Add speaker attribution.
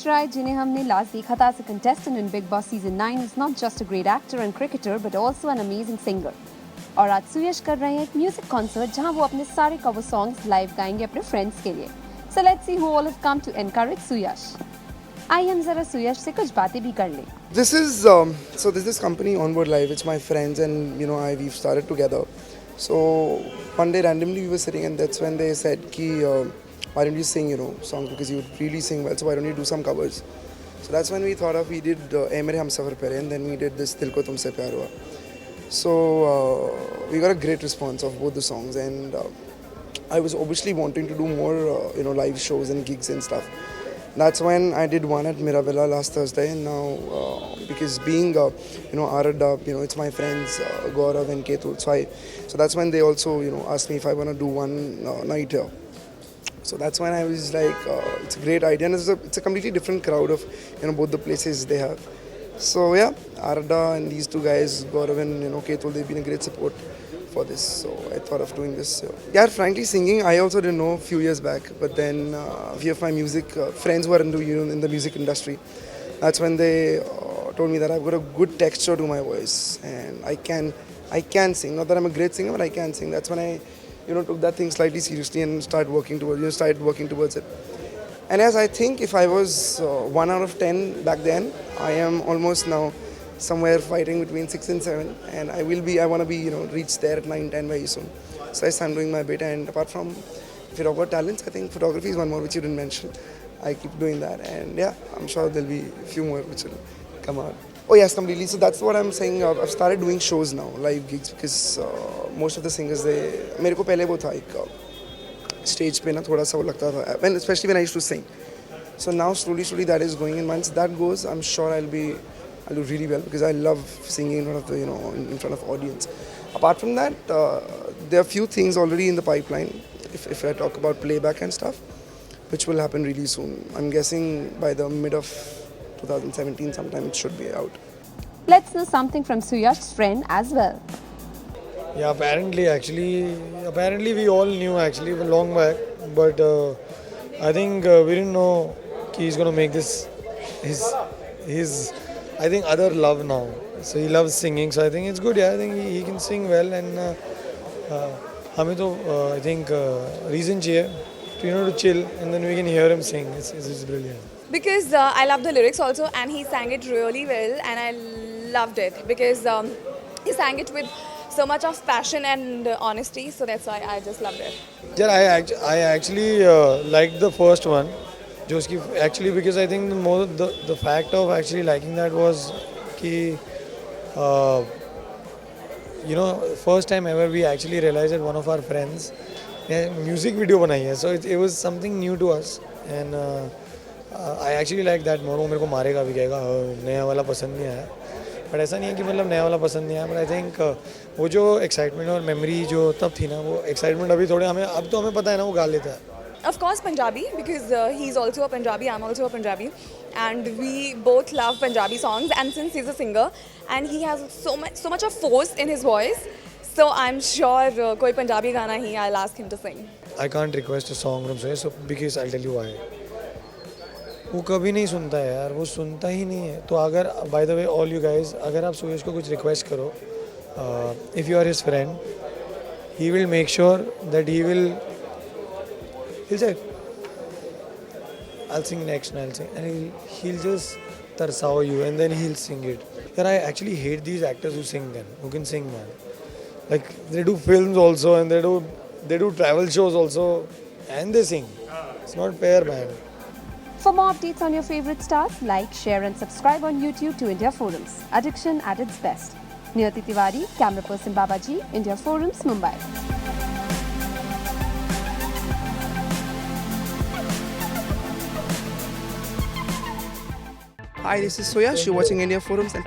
Speaker 1: सुयश राय, जिन्हें हमने लास्ट देखा था as a contestant in Big Boss Season 9, is not just a great actor and cricketer but also an amazing singer. और आज सुयश कर रहे हैं एक म्यूजिक कॉन्सर्ट जहां वो अपने सारे कवर सॉन्ग्स लाइव गाएंगे अपने फ्रेंड्स के लिए. So let's see who all have come to encourage Suyash. आइए हम जरा सुयश से कुछ बातें भी कर लें.
Speaker 2: This is company Onboard Live. It's my friends and we've started together. So one day randomly we were sitting and that's when they said ki why don't you sing songs because you really sing well, so why don't you do some covers. So that's when we thought of we did Ae Mere Humsafar Pehre and then we did this Dil Ko Tumse Pyar Hua. So we got a great response of both the songs and I was obviously wanting to do more live shows and gigs and stuff. That's when I did one at Mirabella last Thursday, and now because being Aradha, it's my friends Gaurav and Ketul, so that's when they also asked me if I want to do one night here. So that's when I was like, it's a great idea, and it's a completely different crowd of both the places they have. So yeah, Aradha and these two guys, Gaurav and Ketul, they've been a great support for this, so I thought of doing this. Yeah, frankly, singing I also didn't know a few years back, but then a few of my music friends who are into in the music industry, that's when they told me that I've got a good texture to my voice and I can sing. Not that I'm a great singer, but I can sing. That's when I took that thing slightly seriously and started working towards it. And as I think if I was 1 out of 10 back then, I am almost now somewhere fighting between 6 and 7, and I want to be reach there at 9, 10 very soon. So I'm doing my bit, and apart from if you talk about talents, I think photography is one more which you didn't mention. I keep doing that, and yeah, I'm sure there'll be a few more which will come out. Oh yes, completely. So that's what I'm saying. I've started doing shows now, live gigs, because most of the singers मेरे को पहले वो था एक stage पे ना थोड़ा सा वो लगता था, especially when I used to sing. So now slowly that is going, and once that goes, I'm sure I'll do really well because I love singing in front of in front of audience. Apart from that, there are few things already in the pipeline. If I talk about playback and stuff, which will happen really soon. I'm guessing by the mid of 2017 sometime it should be out.
Speaker 1: Let's know something from Suyash's friend as well.
Speaker 3: Yeah, apparently we all knew actually long back, but I think we didn't know he's gonna make this his I think other love now. So he loves singing, so I think it's good. Yeah, I think he can sing well, and हमें तो I think reason चाहिए to chill, and then we can hear him sing. It's brilliant.
Speaker 4: Because I love the lyrics also, and he sang it really well, and I loved it because he sang it with so much of passion and honesty. So that's why I just loved it.
Speaker 3: Yeah, I actually liked the first one. Actually, because I think the fact of actually liking that was कि first time ever we actually realized that one of our friends music video बनाई है, so it was something new to us, and I actually like that more. वो मेरे को मारेगा भी, कहेगा नया वाला पसंद नहीं आया, but ऐसा नहीं है कि मतलब नया वाला पसंद नहीं आया, but I think वो जो excitement और memory जो तब थी ना, वो excitement अभी थोड़े अब तो हमें पता है ना, वो गा लेता है.
Speaker 4: Of course Punjabi, because he's also a Punjabi, I'm also a Punjabi, and we both love Punjabi songs, and since he's a singer and he has so much of force in his voice, so I'm sure koi Punjabi gana hi I'll ask him to sing.
Speaker 3: I can't request a song from Suyash, so because I'll tell you why. वो कभी नहीं सुनता है यार, वो सुनता ही नहीं है. तो अगर by the way all you guys, अगर आप सुयश को कुछ request करो, if you are his friend, he will make sure that he'll say, I'll sing next, and he'll just tarsao you, and then he'll sing it. Yeah, I actually hate these actors who can sing, man. Like they do films also, and they do travel shows also, and they sing. It's not fair, man.
Speaker 1: For more updates on your favorite stars, like, share and subscribe on YouTube to India Forums. Addiction at its best. Niyati Tiwari, camera person Babaji, India Forums, Mumbai.
Speaker 2: Hi, this is Suyash. You're watching India Forums. And